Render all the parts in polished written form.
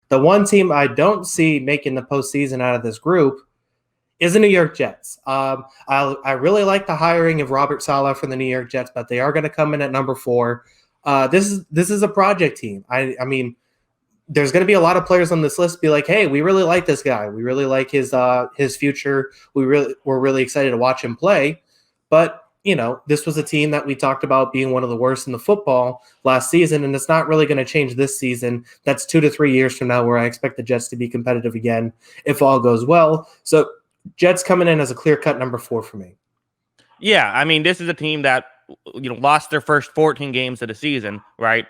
The one team I don't see making the postseason out of this group is the New York Jets. I really like the hiring of Robert Saleh for the New York Jets, but they are going to come in at number 4. This is a project team. I mean, there's going to be a lot of players on this list be like, hey, we really like this guy. We really like his future. We're really excited to watch him play. But, this was a team that we talked about being one of the worst in the football last season, and it's not really going to change this season. That's 2 to 3 years from now where I expect the Jets to be competitive again if all goes well. So Jets coming in as a clear-cut number 4 for me. Yeah, I mean, this is a team that lost their first 14 games of the season, right?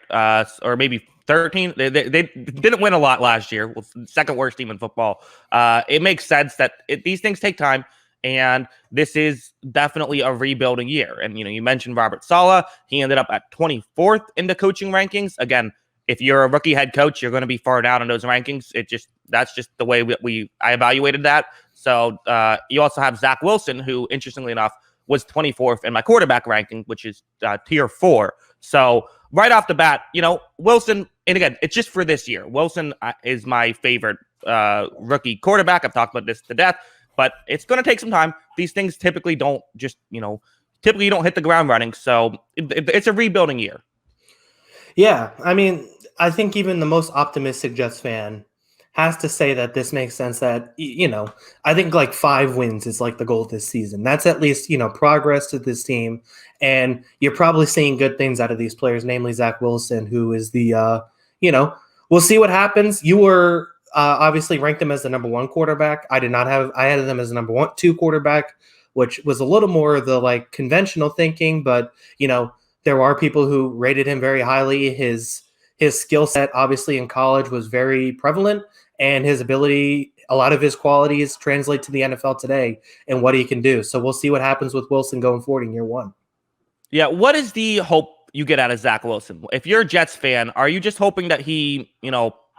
Or maybe 13. They didn't win a lot last year. Well, second worst team in football. It makes sense that these things take time, and this is definitely a rebuilding year. And you mentioned Robert Saleh. He ended up at 24th in the coaching rankings. Again, if you're a rookie head coach, you're going to be far down in those rankings. That's just the way I evaluated that. So you also have Zach Wilson, who, interestingly enough, was 24th in my quarterback ranking, which is tier 4. So right off the bat, Wilson, and again, it's just for this year. Wilson is my favorite rookie quarterback. I've talked about this to death, but it's going to take some time. These things typically don't just, typically you don't hit the ground running. So it's a rebuilding year. Yeah. I mean, I think even the most optimistic Jets fan has to say that this makes sense, that, I think like 5 wins is like the goal this season. That's at least, progress to this team. And you're probably seeing good things out of these players, namely Zach Wilson, who is the, we'll see what happens. You were obviously ranked him as the number 1 quarterback. I had them as the number 2 quarterback, which was a little more the like conventional thinking, but, there are people who rated him very highly. His skill set, obviously, in college was very prevalent, and his ability, a lot of his qualities translate to the NFL today and what he can do. So we'll see what happens with Wilson going forward in year 1. Yeah, what is the hope you get out of Zach Wilson? If you're a Jets fan, are you just hoping that he,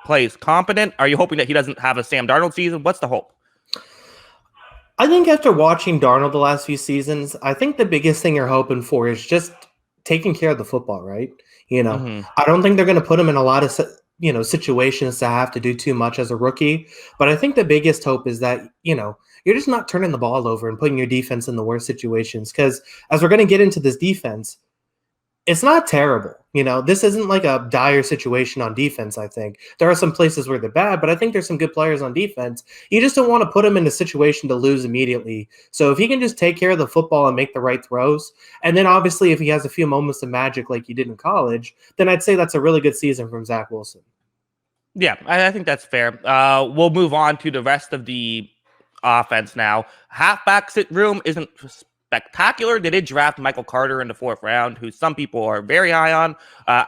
plays competent? Are you hoping that he doesn't have a Sam Darnold season? What's the hope? I think after watching Darnold the last few seasons, I think the biggest thing you're hoping for is just taking care of the football, right? I don't think they're going to put him in a lot of, situations to have to do too much as a rookie. But I think the biggest hope is that, you're just not turning the ball over and putting your defense in the worst situations. Because as we're going to get into this defense, it's not terrible. This isn't like a dire situation on defense, I think. There are some places where they're bad, but I think there's some good players on defense. You just don't want to put them in a situation to lose immediately. So if he can just take care of the football and make the right throws, and then obviously if he has a few moments of magic like he did in college, then I'd say that's a really good season from Zach Wilson. Yeah, I think that's fair. We'll move on to the rest of the offense now. Halfback room isn't spectacular. They did draft Michael Carter in the 4th round, who some people are very high on. I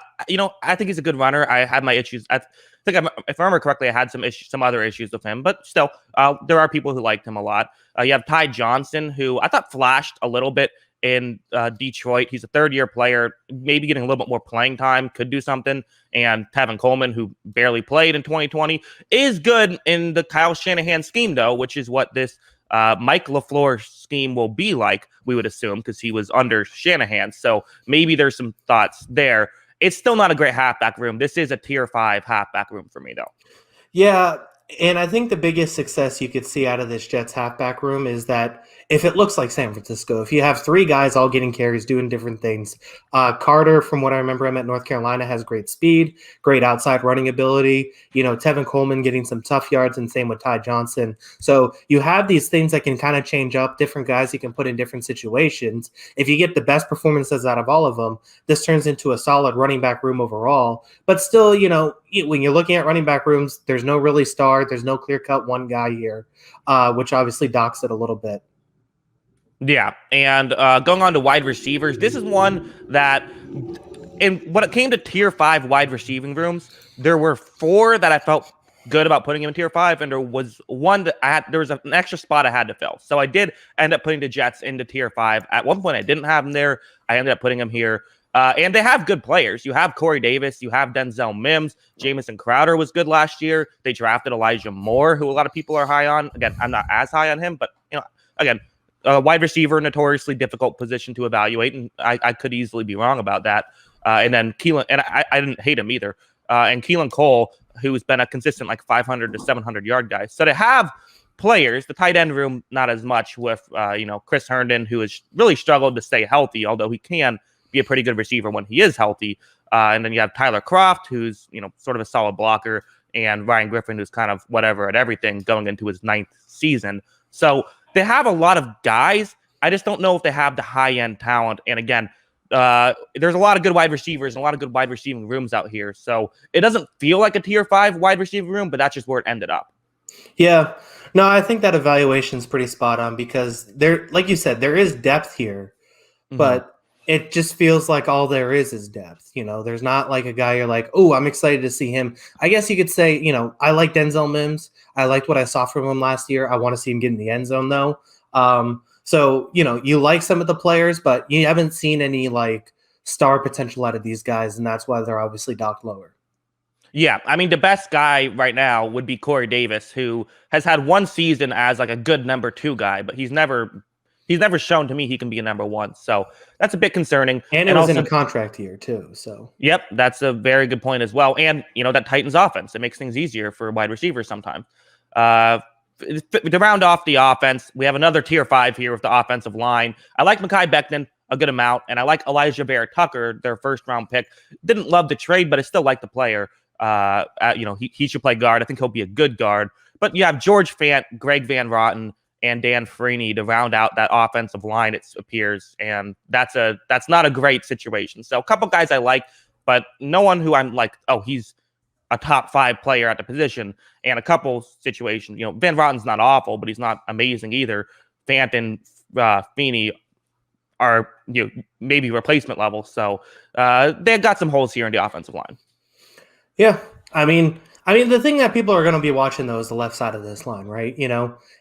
think he's a good runner. I had my issues. I think, if I remember correctly, I had some other issues with him, but still, there are people who liked him a lot. You have Ty Johnson, who I thought flashed a little bit in Detroit. He's a 3rd-year player, maybe getting a little bit more playing time, could do something. And Tevin Coleman, who barely played in 2020, is good in the Kyle Shanahan scheme, though, which is what this Mike LaFleur scheme will be like, we would assume, because he was under Shanahan. So maybe there's some thoughts there. It's still not a great halfback room. This is a tier 5 halfback room for me, though. Yeah, and I think the biggest success you could see out of this Jets halfback room is that if it looks like San Francisco, if you have 3 guys all getting carries, doing different things. Carter, from what I remember him at North Carolina, has great speed, great outside running ability. Tevin Coleman getting some tough yards, and same with Ty Johnson. So you have these things that can kind of change up, different guys you can put in different situations. If you get the best performances out of all of them, this turns into a solid running back room overall. But still, when you're looking at running back rooms, there's no really star. There's no clear-cut one guy here, which obviously docks it a little bit. Yeah, and going on to wide receivers, this is one that, when it came to tier 5 wide receiving rooms, there were 4 that I felt good about putting him in tier 5, and there was one that there was an extra spot I had to fill. So I did end up putting the Jets into tier 5. At one point, I didn't have him there. I ended up putting him here. And they have good players. You have Corey Davis. You have Denzel Mims. Jamison Crowder was good last year. They drafted Elijah Moore, who a lot of people are high on. Again, I'm not as high on him, but, again, wide receiver, notoriously difficult position to evaluate, and I could easily be wrong about that. And then Keelan, and I didn't hate him either. and Keelan Cole, who's been a consistent like 500 to 700 yard guy. So to have players, the tight end room, not as much with, Chris Herndon, who has really struggled to stay healthy, although he can be a pretty good receiver when he is healthy. And then you have Tyler Croft, who's, sort of a solid blocker, and Ryan Griffin, who's kind of whatever at everything going into his 9th season. So they have a lot of guys. I just don't know if they have the high-end talent. And again, there's a lot of good wide receivers and a lot of good wide receiving rooms out here. So it doesn't feel like a tier 5 wide receiver room, but that's just where it ended up. Yeah. No, I think that evaluation is pretty spot on because there, like you said, there is depth here, but it just feels like all there is depth. There's not like a guy you're like, oh, I'm excited to see him. I guess you could say, I like Denzel Mims. I liked what I saw from him last year. I want to see him get in the end zone though. So, you like some of the players, but you haven't seen any like star potential out of these guys. And that's why they're obviously docked lower. Yeah, I mean, the best guy right now would be Corey Davis, who has had one season as like a good number 2 guy, but he's never shown to me he can be a number 1. So that's a bit concerning. And it was also in a contract year too. So yep, that's a very good point as well. And that Titans offense, it makes things easier for wide receivers sometimes. To round off the offense, we have another tier 5 here with the offensive line. I like Mekhi Becton a good amount, and I like Elijah Vera Tucker, their first round pick. Didn't love the trade, but I still like the player. He should play guard. I think he'll be a good guard. But you have George Fant, Greg Van Roten, and Dan Freeney to round out that offensive line, it appears. And that's not a great situation. So a couple guys I like, but no one who I'm like, oh, he's a top 5 player at the position. And a couple situations, Van Roten's not awful, but he's not amazing either. Fant and Feeney are maybe replacement level. So they've got some holes here in the offensive line. Yeah, I mean, the thing that people are going to be watching though is the left side of this line, right?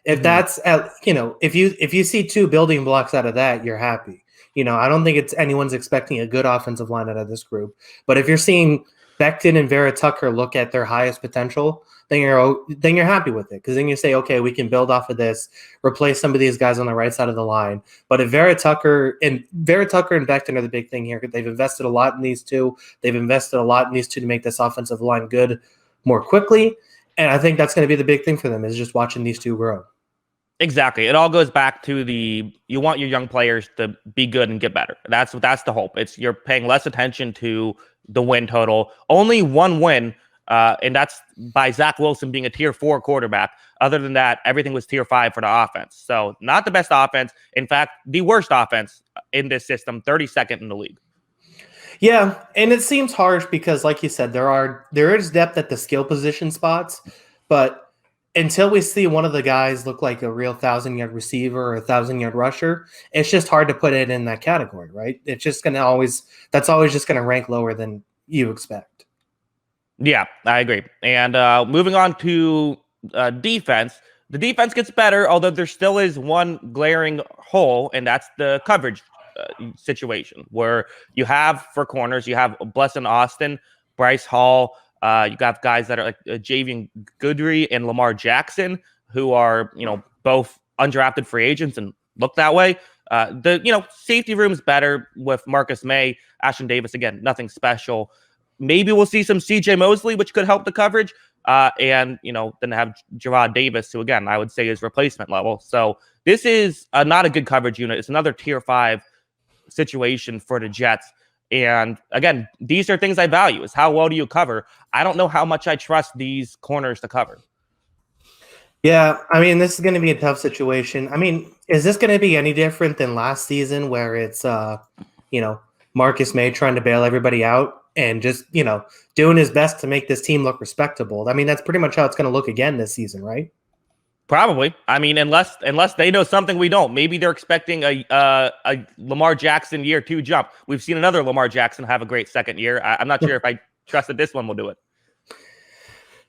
If that's if you see 2 building blocks out of that, you're happy. I don't think anyone's expecting a good offensive line out of this group, but if you're seeing Becton and Vera Tucker look at their highest potential, then you're happy with it because then you say, okay, we can build off of this, replace some of these guys on the right side of the line. But if Vera Tucker and Becton are the big thing here, they've invested a lot in these two. They've invested a lot in these two to make this offensive line good more quickly, and I think that's going to be the big thing for them is just watching these two grow. Exactly. It all goes back to you want your young players to be good and get better. That's the hope. You're paying less attention to the win total. Only 1 win. And that's by Zach Wilson being a tier 4 quarterback. Other than that, everything was tier 5 for the offense. So not the best offense. In fact, the worst offense in this system, 32nd in the league. Yeah, and it seems harsh because, like you said, there is depth at the skill position spots, but until we see one of the guys look like a real 1,000-yard receiver or a 1,000-yard rusher, it's just hard to put it in that category, right? It's just going to that's always just going to rank lower than you expect. Yeah, I agree. And moving on to defense, the defense gets better, although there still is one glaring hole, and that's the coverage situation where you have for corners, you have Blesson Austin, Bryce Hall, you got guys that are like Javian Goodry and Lamar Jackson, who are, both undrafted free agents and look that way. The safety room's better with Marcus May, Ashton Davis, again, nothing special. Maybe we'll see some CJ Mosley, which could help the coverage. And then have Jarrad Davis, who again, I would say is replacement level. So this is not a good coverage unit. It's another tier 5 situation for the Jets. And again, these are things I value is how well do you cover? I don't know how much I trust these corners to cover. Yeah, I mean, this is going to be a tough situation. I mean, is this going to be any different than last season where it's, Marcus May trying to bail everybody out and just, doing his best to make this team look respectable? I mean, that's pretty much how it's going to look again this season, right? Probably. I mean, unless they know something we don't. Maybe they're expecting a Lamar Jackson year 2 jump. We've seen another Lamar Jackson have a great second year. I'm not sure if I trust that this one will do it.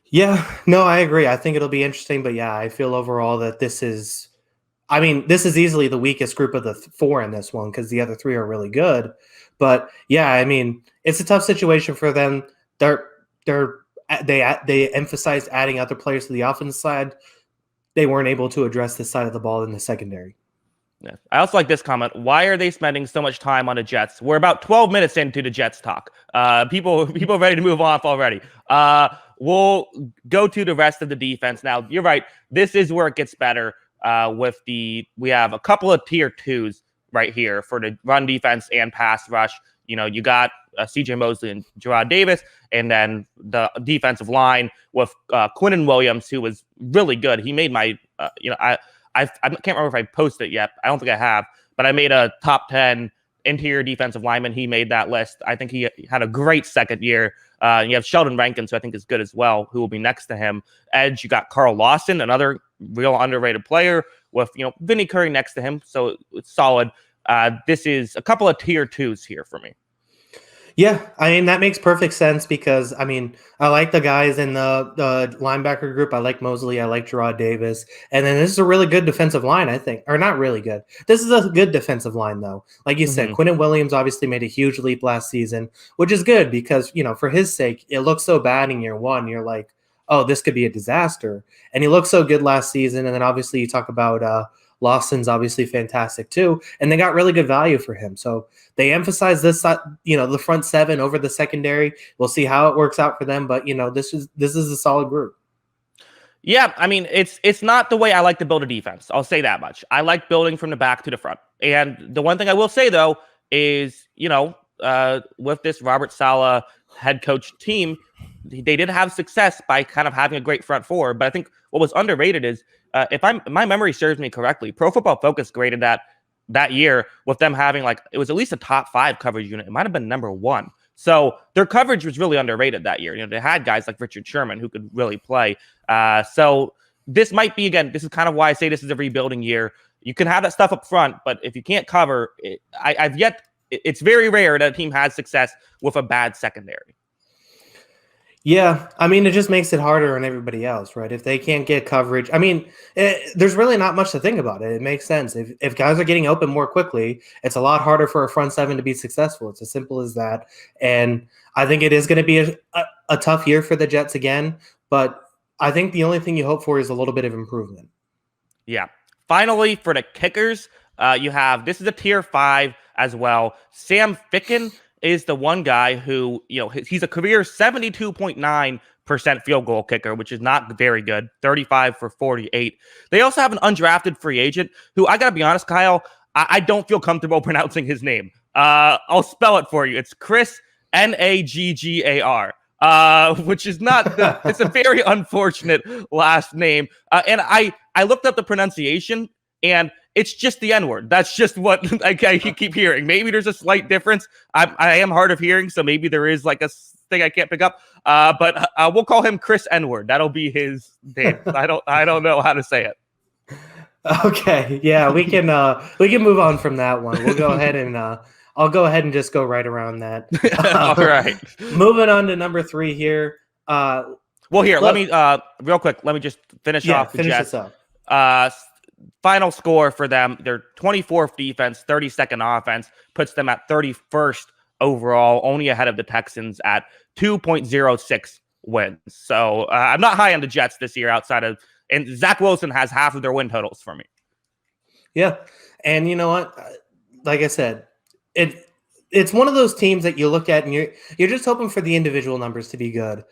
Yeah, no, I agree. I think it'll be interesting, but yeah, I feel overall that this is easily the weakest group of the 4 in this one because the other 3 are really good. But yeah, I mean, it's a tough situation for them. They emphasized adding other players to the offense side. They weren't able to address this side of the ball in the secondary. Yeah. I also like this comment. Why are they spending so much time on the Jets? We're about 12 minutes into the Jets talk. People ready to move off already. We'll go to the rest of the defense now. You're right. This is where it gets better. We have a couple of tier twos right here for the run defense and pass rush. You got CJ Mosley and Gerard Davis, and then the defensive line with Quinnen Williams, who was really good. He made my, I can't remember if I posted it yet. I don't think I have, but I made a top 10 interior defensive lineman. He made that list. I think he had a great second year. You have Sheldon Rankins, who I think is good as well, who will be next to him. Edge, you got Carl Lawson, another real underrated player with, Vinny Curry next to him. So it's solid. This is a couple of tier twos here for me. Yeah, I mean, that makes perfect sense because, I mean, I like the guys in the linebacker group. I like Mosley. I like Gerard Davis. And then this is a really good defensive line, I think. Or not really good. This is a good defensive line, though. Like you said, Quinnen Williams obviously made a huge leap last season, which is good because, for his sake, it looks so bad in year one. You're like, oh, this could be a disaster. And he looked so good last season. And then obviously you talk about Lawson's obviously fantastic too, and they got really good value for him. So they emphasize this, the front seven over the secondary. We'll see how it works out for them, but this is a solid group. Yeah, I mean, it's not the way I like to build a defense. I'll say that much. I like building from the back to the front. And the one thing I will say though is, with this Robert Saleh head coach team, they did have success by kind of having a great front four. But I think what was underrated is, if my memory serves me correctly, Pro Football Focus graded that year with them having it was at least a top 5 coverage unit. It might have been number 1. So their coverage was really underrated that year. They had guys like Richard Sherman who could really play. So this might be, again, this is kind of why I say this is a rebuilding year. You can have that stuff up front, but if you can't cover it, it's very rare that a team has success with a bad secondary. Yeah, I mean, it just makes it harder on everybody else, right? If they can't get coverage, I mean, there's really not much to think about it. It makes sense. If guys are getting open more quickly, it's a lot harder for a front seven to be successful. It's as simple as that. And I think it is going to be a tough year for the Jets again, but I think the only thing you hope for is a little bit of improvement. Yeah. Finally, for the kickers, this is a tier 5 as well. Sam Ficken is the one guy who, he's a career 72.9% field goal kicker, which is not very good. 35 for 48. They also have an undrafted free agent who, I got to be honest, Kyle, I don't feel comfortable pronouncing his name. I'll spell it for you. It's Chris Naggar, which is not, it's a very unfortunate last name. And I looked up the pronunciation, and it's just the N-word. That's just what I keep hearing. Maybe there's a slight difference. I am hard of hearing, so maybe there is a thing I can't pick up. But we'll call him Chris N-word. That'll be his name. I don't know how to say it. Okay, yeah, we can move on from that one. We'll go ahead and I'll go ahead and just go right around that. All right. Moving on to number 3 here. Well, here, let me real quick. Let me just finish off the Jets. This up. Final score for them, their 24th defense, 32nd offense, puts them at 31st overall, only ahead of the Texans at 2.06 wins. So I'm not high on the Jets this year and Zach Wilson has half of their win totals for me. Yeah. And you know what? Like I said, it's one of those teams that you look at and you're just hoping for the individual numbers to be good.